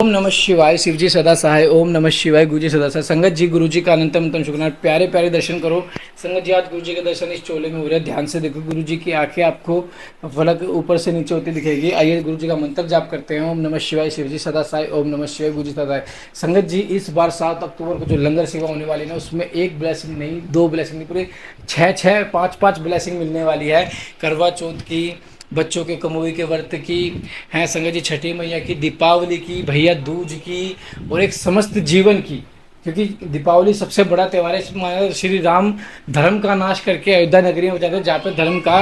नमः शिवाय। शिव जी सदा सहाय। ओम नमः शिवाय। गुरु जी सदा सहाय। संगत जी गुरु जी का अनंतम शुक्राना। प्यारे प्यारे दर्शन करो संगत जी। आज गुरु जी के दर्शन इस चोले में हो रहे हैं। ध्यान से देखो, गुरु जी की आंखें आपको फलक ऊपर से नीचे होती दिखेगी। आइए गुरु जी का मंत्र जाप करते हैं। ओम नमः शिवाय। शिव जी सदा सहाय। ओम नमः शिवाय। गुरु जी सदा सहाय। संगत जी इस बार 7 अक्टूबर को जो लंगर सेवा होने वाली है ना, उसमें एक ब्लेसिंग नहीं, दो ब्लेसिंग नहीं, पूरे छः छः पाँच पाँच ब्लेसिंग मिलने वाली है। करवा चौथ की, बच्चों के कमोई के व्रत की हैं संगत जी, छठी मैया की, दीपावली की, भैया दूज की, और एक समस्त जीवन की। क्योंकि दीपावली सबसे बड़ा त्यौहार है। इसमें श्री राम धर्म का नाश करके अयोध्या नगरी में जाते हैं, जहाँ पे धर्म का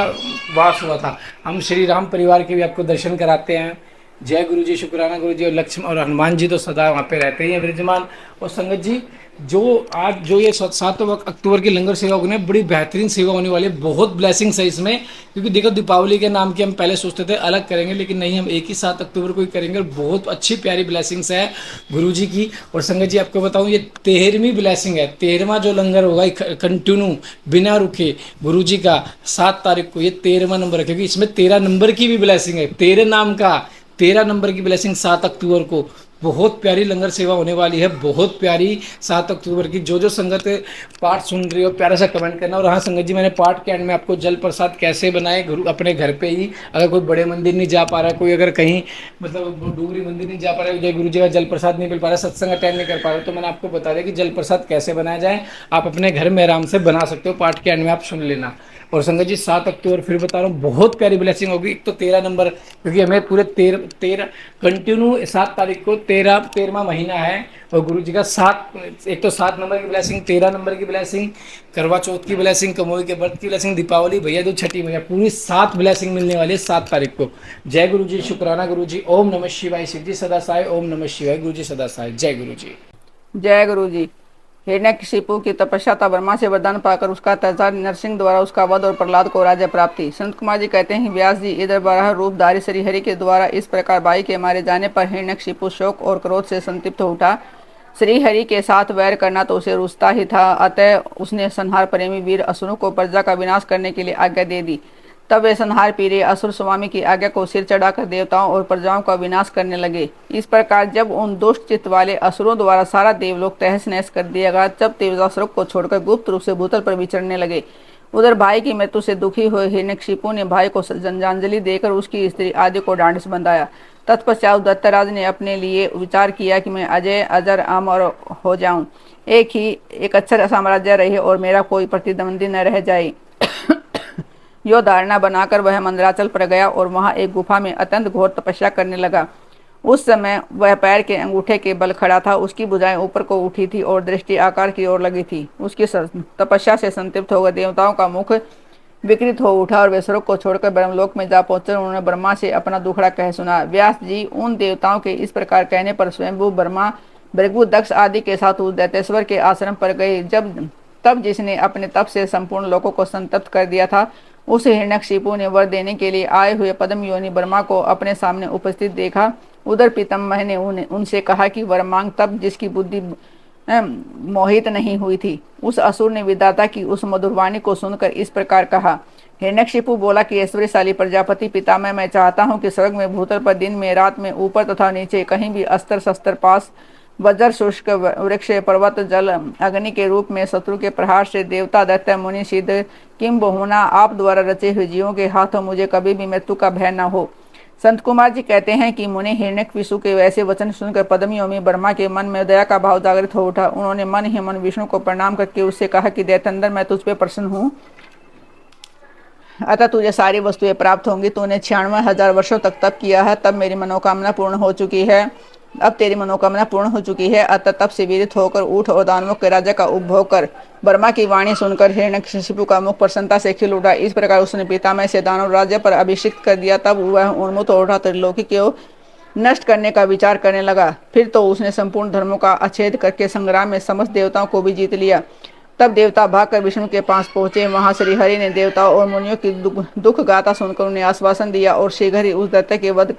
वास हुआ था। हम श्री राम परिवार के भी आपको दर्शन कराते हैं। जय गुरु जी, शुक्राना गुरु जी। और लक्ष्मण और हनुमान जी तो सदा वहाँ पे रहते ही हैं विराजमान। और संगत जी जो आज जो ये 7 अक्टूबर की लंगर सेवा होगी ना, बड़ी बेहतरीन सेवा होने वाली है। बहुत ब्लेसिंग्स है इसमें। क्योंकि देखो, दीपावली के नाम की हम पहले सोचते थे अलग करेंगे, लेकिन नहीं, हम एक ही 7 अक्टूबर को ही करेंगे। और बहुत अच्छी प्यारी ब्लेसिंग्स है गुरु जी की। और संगत जी आपको बताऊं, ये 13वीं ब्लेसिंग है। 13वां जो लंगर होगा कंटिन्यू बिना रुके गुरु जी का 7 तारीख को, ये 13वां नंबर है। क्योंकि इसमें 13 नंबर की भी ब्लेसिंग है। 13 नाम का 13 नंबर की ब्लेसिंग 7 अक्टूबर को। बहुत प्यारी लंगर सेवा होने वाली है, बहुत प्यारी। 7 अक्टूबर की जो संगत पाठ सुन रही हो, प्यारा सा कमेंट करना। और हाँ संगत जी, मैंने पाठ के एंड में आपको जल प्रसाद कैसे बनाए गुरु अपने घर पे ही, अगर कोई बड़े मंदिर नहीं जा पा रहा है, कोई अगर कहीं मतलब डूंगरी मंदिर नहीं जा पा रहा है, गुरु जी का जल प्रसाद नहीं मिल पा रहा है, सत्संग अटेंड नहीं कर पा रहे, तो मैंने आपको बता दिया कि जल प्रसाद कैसे बनाया जाए। आप अपने घर में आराम से बना सकते हो, पाठ के एंड में आप सुन लेना। और संगत जी 7 अक्टूबर फिर बता रहा हूँ, बहुत प्यारी ब्लेसिंग होगी। एक तो 13 नंबर, क्योंकि हमें पूरे 13 कंटिन्यू 7 तारीख को 13वां महीना है। और गुरु जी का 7, एक तो 7 नंबर की ब्लेसिंग, 13 नंबर की ब्लेसिंग, करवा चौथ की ब्लेसिंग, कमोई के व्रत की ब्लेसिंग, दीपावली, भैया दूज, छठी मैया, पूरी 7 ब्लेसिंग मिलने वाली है 7 तारीख को। जय गुरु जी, शुक्राना गुरु जी। ओम नमः शिवाय। शिव जी सदा सहाय। ओम नमः शिवाय। गुरु जी सदा सहाय। जय गुरु जी। जय गुरु जी। हिरण्यकशिपु की तपस्या था, ब्रह्मा से वरदान पाकर उसका त्याचार, नरसिंह द्वारा उसका वध और प्रहलाद को राज्य प्राप्ति। संत कुमार जी कहते हैं, व्यास जी, इधर बारह रूपधारी श्रीहरि के द्वारा इस प्रकार बाई के मारे जाने पर हिरण्यकशिपु शोक और क्रोध से संतप्त हो उठा। श्रीहरि के साथ वैर करना तो उसे रुचता ही था, अतः उसने संहार प्रेमी वीर असुरों को प्रजा का विनाश करने के लिए आज्ञा दे दी। तब वे संहार पीरे असुर स्वामी की आज्ञा को सिर चढ़ाकर देवताओं और प्रजाओं का विनाश करने लगे। इस प्रकार जब उन दुष्ट चित्त वाले असुरों द्वारा सारा देवलोक तहस नहस कर दिया गया, तब देवतासुरों को छोड़कर गुप्त रूप से भूतल पर विचरने लगे। उधर भाई की मृत्यु से दुखी हुए हिरण्यकशिपु ने भाई को श्रद्धांजलि देकर उसकी स्त्री आदि को ढांढस बंधाया। तत्पश्चात दत्तराज ने अपने लिए विचार किया कि मैं अजय अजर अमर हो जाऊं, एक अच्छा साम्राज्य रहे और मेरा कोई प्रतिद्वंदी न रह जाए। यो धारणा बनाकर वह मंदराचल पर गया और वहां एक गुफा में अत्यंत घोर तपस्या करने लगा। उस समय वह पैर के अंगूठे के बल खड़ा था, उसकी भुजाएं ऊपर को उठी थी और दृष्टि आकार की ओर लगी थी। उसकी तपस्या से संतप्त होकर देवताओं का मुख विकृत हो उठा और वे स्वर्ग को छोड़कर ब्रह्मलोक में जा पहुंचे। उन्होंने ब्रह्मा से अपना दुखड़ा कह सुना। व्यास जी, उन देवताओं के इस प्रकार कहने पर स्वयंभू ब्रह्मा, भृगु, दक्ष आदि के साथ उस दैतेश्वर के आश्रम पर गए। तब जिसने अपने तप से संपूर्ण लोकों को संतप्त कर दिया था, उस हिरण्यकशिपु ने वर देने के लिए आए हुए पद्म योनि ब्रह्मा को अपने सामने उपस्थित देखा। उधर पितामह ने उनसे कहा कि वर मांग। तब जिसकी बुद्धि मोहित नहीं हुई थी, उस असुर ने विधाता की उस मधुर वाणी को सुनकर इस प्रकार कहा। हिरण्यकशिपु बोला कि ऐश्वर्यशाली प्रजापति पितामह, मैं चाहता हूँ कि स्वर्ग में, भूतल पर, दिन में, रात में, ऊपर तथा नीचे, कहीं भी अस्त्र शस्त्र पास, वज्र, शुष्क, वृक्ष, पर्वत, जल, अग्नि के रूप में शत्रु के प्रहार से, देवता, दैत्य, मुनि, सिद्ध, किम बहुना आप द्वारा रचे हुए जीवों के हाथों मुझे कभी भी मृत्यु का भय न हो। संत कुमार जी कहते हैं कि मुनि हिरण्यकशिपु के वैसे वचन सुनकर पद्मयोनि ब्रह्मा के मन में दया का भाव जागृत हो उठा। उन्होंने मन ही मन विष्णु को प्रणाम करके उससे कहा कि दैत्येंद्र, मैं तुझ पे प्रसन्न हूँ, अतः तुझे सारी वस्तुएं प्राप्त होंगी। तूने 96,000 वर्षों तक तप किया है, तब मेरी मनोकामना पूर्ण हो चुकी है। अब तेरी मनोकामना पूर्ण हो चुकी है, अतः तप से विदित होकर उठ और दानवों के राजा का उपभोग कर। ब्रह्मा की वाणी सुनकर हिरण्यकशिपु का मुख प्रसन्नता से खिल उठा। इस प्रकार उसने पितामह से दानव राज्य पर अभिषिक्त कर दिया। तब वह उन्मुख हो उठा, त्रिलोकी को नष्ट करने का विचार करने लगा। फिर तो उसने संपूर्ण धर्मों का अच्छेद करके संग्राम में समस्त देवताओं को भी जीत लिया। तब देवता भागकर विष्णु के पास पहुंचे। वहां श्रीहरि ने देवताओं और मुनियों की दुख गाथा सुनकर उन्हें आश्वासन दिया और शीघ्र ही उस दैत्य के वध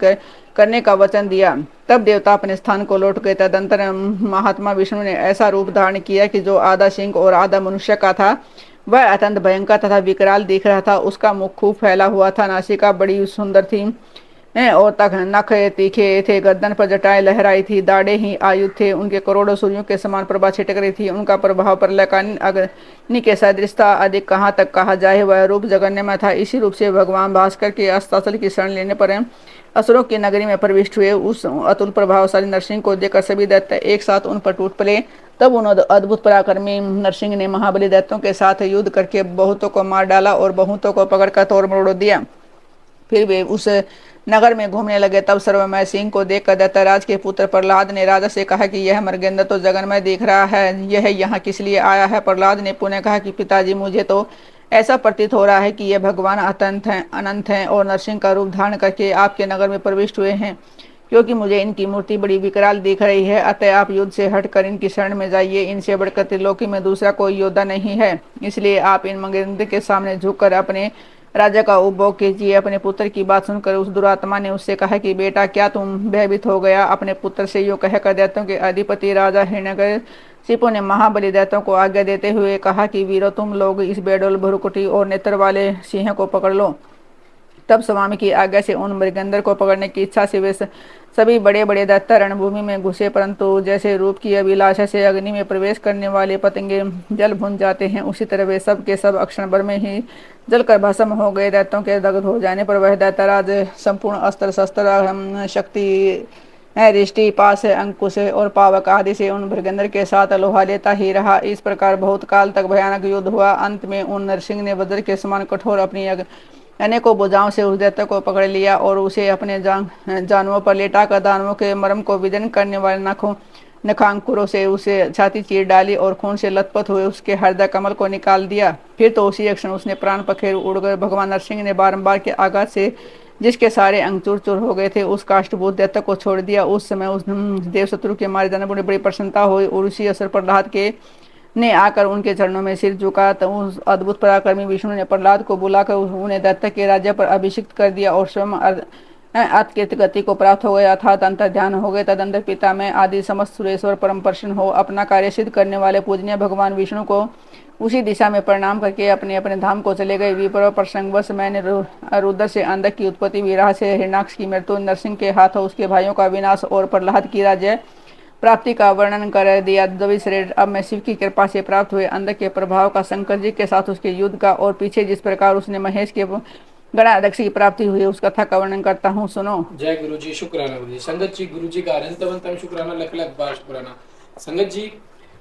करने का वचन दिया। तब देवता अपने स्थान को लौट गए। तदंतर महात्मा विष्णु ने ऐसा रूप धारण किया कि जो आधा सिंह और आधा मनुष्य का था, वह अत्यंत भयंकर तथा विकराल दिख रहा था। उसका मुख खूब फैला हुआ था, नासिका बड़ी सुंदर थी, हैं और तक नख तीखे थे, गर्दन पर जटाएं लहराई थी, दाढ़े ही आयु थे, उनके करोड़ों सूर्यों के समान प्रभा छिटक रही थी, उनका प्रभाव प्रलयकालीन अग्नि के सदृश था, अधिक कहाँ तक कहा जाए, वह रूप जगन्यमय था। इसी रूप से भगवान भास्कर के अस्ताचल की शरण लेने पर असुरों की नगरी में प्रविष्ट हुए। उस अतुल प्रभावशाली नरसिंह को देखकर सभी दैत्य एक साथ उन पर टूट पड़े। तब उन अद्भुत पराक्रमी नरसिंह ने महाबली दैत्यों के साथ युद्ध करके बहुतों को मार डाला और बहुतों को पकड़कर तोड़ मरोड़ दिया। फिर वे उस नगर में घूमने लगे। तब सर्वमय सिंह को देखकर दैत्यराज के पुत्र प्रहलाद ने राजा से कहा कि यह मृगेंद्र तो जगन्मय दिख रहा है, यह यहाँ किस लिए आया है। प्रहलाद ने पुनः कहा कि पिताजी, मुझे तो ऐसा प्रतीत हो रहा है कि यह भगवान अनंत हैं और नरसिंह का रूप धारण करके आपके नगर में प्रविष्ट हुए हैं, क्योंकि मुझे इनकी मूर्ति बड़ी विकराल दिख रही है। अतः आप युद्ध से हटकर इनकी शरण में जाइए, इनसे बढ़कर त्रिलोकी में दूसरा कोई योद्धा नहीं है, इसलिए आप इन मृगेंद्र के सामने झुककर अपने राजा का उपभोग कीजिए। अपने पुत्र की बात सुनकर उस दुरात्मा ने उससे कहा कि बेटा, क्या तुम भयभीत हो गया। अपने पुत्र से यो कहकर दैत्यों के अधिपति राजा हिरण्यकशिपु ने महाबली दैत्यों को आज्ञा देते हुए कहा कि वीरों, तुम लोग इस बेडोल भ्रुकुटी और नेत्र वाले सिंह को पकड़ लो। तब स्वामी की आज्ञा से उन मृगेंद्र को पकड़ने की इच्छा से वे सभी बड़े बड़े दैत्य रणभूमि में घुसे, परंतु जैसे रूप की अभिलाषा से अग्नि में प्रवेश करने वाले पतंगे जल भुन जाते हैं, उसी तरह वे सब के सब अक्षण भर में ही जलकर भस्म हो गए। दैत्यों के दग्ध हो जाने पर वह दैत्यराज संपूर्ण अस्त्र शस्त्र शक्ति रिष्टि पास अंकुश और पावक आदि से उन मृगेंद्र के साथ लोहा लेता ही रहा। इस प्रकार बहुत काल तक भयानक युद्ध हुआ। अंत में उन नरसिंह ने वज्र के समान कठोर अपनी अनेकों भुजाओं से उस दैत्य को पकड़ लिया और उसे अपने जानवों पर लेटाकर दानवों के मर्म को विदन करने वाले नखांकुरों से उसे छाती चीर डाली और खून से लथपथ हुए उसके हृदय कमल को निकाल दिया। फिर तो उसी क्षण उसने प्राण पखेर उड़ गए। भगवान नरसिंह ने बारंबार के आघात से जिसके सारे अंग चूर चूर हो गए थे, उस काष्ठभूत दैत्य को छोड़ दिया। उस समय उस देवशत्रु के मारे जाने पर बड़ी प्रसन्नता हुई और उसी अवसर प्रहलाद के ने आकर उनके चरणों में सिर झुका। तो उस अद्भुत पराक्रमी विष्णु ने प्रहलाद को बुलाकर उन्हें दैत्य के राज्य पर अभिषिक्त कर दिया और स्वयं अत्यंत गति को प्राप्त हो गया था। अंतर ध्यान हो गए। तदंतर पिता में आदि समस्त सुरेश्वर परम प्रसन्न हो अपना कार्य सिद्ध करने वाले पूजनीय भगवान विष्णु को उसी दिशा में प्रणाम करके अपने अपने धाम को चले गए। विप्र प्रसंगवश मैंने रुद्र से अंधक की उत्पत्ति, विराह से हिरण्याक्ष की मृत्यु, नरसिंह के हाथों उसके भाइयों का विनाश और प्रहलाद की राज्य प्राप्ति का वर्णन कर दिया। दबी शरीर अब मैं शिव की कृपा से प्राप्त हुए अंधक के प्रभाव का, शंकर जी के साथ उसके युद्ध का और पीछे जिस प्रकार उसने महेश के गणाध्यक्ष की प्राप्ति हुई उस कथा का वर्णन करता हूँ, सुनो। जय गुरु जी, शुक्राना गुरु जी। संगत जी, गुरु जी का अनंत शुक्राना, लख लख बार शुक्राना। संगत जी,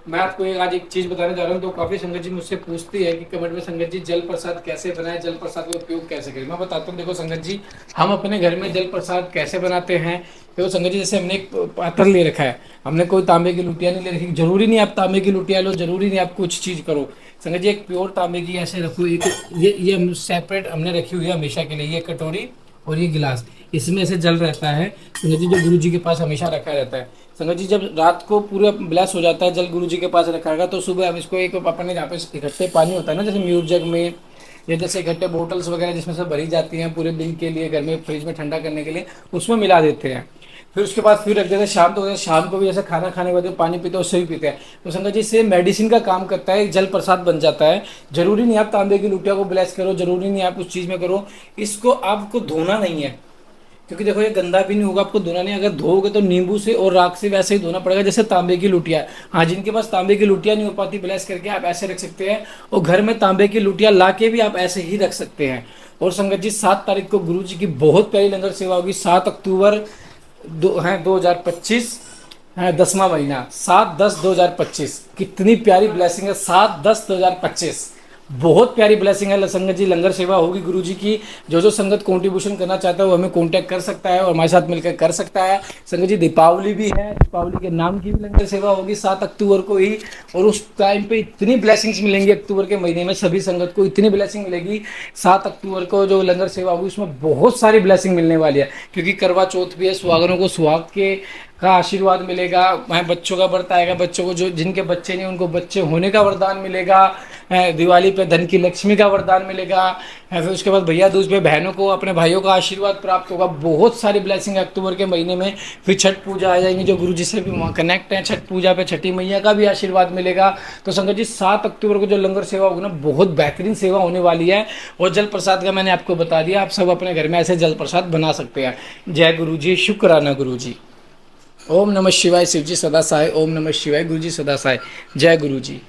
मैं आपको आज एक चीज बताने जा रहा हूँ। तो काफी संगत जी मुझसे पूछती है कि कमेंट में, संगत जी जल प्रसाद कैसे बनाए, जल प्रसाद का उपयोग कैसे करें। मैं बताता हूँ। देखो संगत जी, हम अपने घर में जल प्रसाद कैसे बनाते हैं। देखो संगत जी, जैसे हमने एक पात्र ले रखा है, हमने कोई तांबे की लुटिया नहीं ले रखी। जरूरी नहीं आप तांबे की लुटिया लो, जरूरी नहीं आप कुछ चीज करो। संगत जी, एक प्योर तांबे की ऐसे रखो। एक ये सेपरेट हमने रखी हुई है हमेशा के लिए, ये कटोरी और ये गिलास, इसमें ऐसे जल रहता है संगत जी, जो गुरु जी के पास हमेशा रखा रहता है। संगत जी, जब रात को पूरा ब्लैस हो जाता है, जल गुरु जी के पास रखा रहेगा, तो सुबह हम इसको एक अपने जहाँ पे इकट्ठे पानी होता है ना, जैसे म्यूर जग में या जैसे इकट्ठे बोटल्स वगैरह जिसमें से भरी जाती हैं पूरे दिन के लिए, घर में फ्रिज में ठंडा करने के लिए, उसमें मिला देते हैं। फिर उसके बाद फिर रख देते हैं। शाम तो शाम को भी जैसे खाना खाने के बाद पानी पीते हैं, उससे भी पीते हैं। तो संगत जी, इससे मेडिसिन का काम करता है, जल प्रसाद बन जाता है। जरूरी नहीं आप तांबे की लुटिया को ब्लेस करो, जरूरी नहीं आप उस चीज़ में करो। इसको आपको धोना नहीं है, क्योंकि देखो ये गंदा भी नहीं होगा, आपको धोना नहीं। अगर धोगे तो नींबू से और राख से वैसे ही धोना पड़ेगा जैसे तांबे की लुटिया है। हाँ, जिनके पास तांबे की लुटिया नहीं हो पाती, ब्लेस करके आप ऐसे रख सकते हैं, और घर में तांबे की लुटिया ला के भी आप ऐसे ही रख सकते हैं। और संगत जी, 7 तारीख को गुरु जी की बहुत प्यारी लंगर सेवा होगी। 7 अक्टूबर 2025 है, 10वां महीना, 7/10/2025। कितनी प्यारी ब्लेसिंग है, 7/10/2025। बहुत प्यारी ब्लेसिंग है संगत जी। लंगर सेवा होगी गुरु जी की। जो संगत कंट्रीब्यूशन करना चाहता है वो हमें कांटेक्ट कर सकता है और हमारे साथ मिलकर कर सकता है। संगत जी, दीपावली भी है, दीपावली के नाम की भी लंगर सेवा होगी 7 अक्टूबर को ही। और उस टाइम पे इतनी ब्लेसिंग्स मिलेंगी, अक्टूबर के महीने में सभी संगत को इतनी ब्लेसिंग मिलेगी। 7 अक्टूबर को जो लंगर सेवा होगी उसमें बहुत सारी ब्लेसिंग मिलने वाली है, क्योंकि करवा चौथ भी है। सुहागनों को सुहाग के का आशीर्वाद मिलेगा। वहाँ बच्चों का व्रत आएगा, बच्चों को जो जिनके बच्चे नहीं उनको बच्चे होने का वरदान मिलेगा। दिवाली पे धन की लक्ष्मी का वरदान मिलेगा। फिर उसके बाद भैया दूज पे बहनों को अपने भाइयों का आशीर्वाद प्राप्त होगा। बहुत सारी ब्लेसिंग अक्टूबर के महीने में। फिर छठ पूजा आ जाएंगी, जो गुरु जी से भी कनेक्ट हैं, छठ पूजा पे छठी मैया का भी आशीर्वाद मिलेगा। तो संगत जी 7 अक्टूबर को जो लंगर सेवा होगी ना, बहुत बेहतरीन सेवा होने वाली है। और जल प्रसाद का मैंने आपको बता दिया, आप सब अपने घर में ऐसे जल प्रसाद बना सकते हैं। जय गुरु जी, शुक्राना गुरु जी। ओम नमः शिवाय, शिव जी सदा सहाय। ओम नमः शिवाय, गुरु जी सदा सहाय। जय गुरु जी।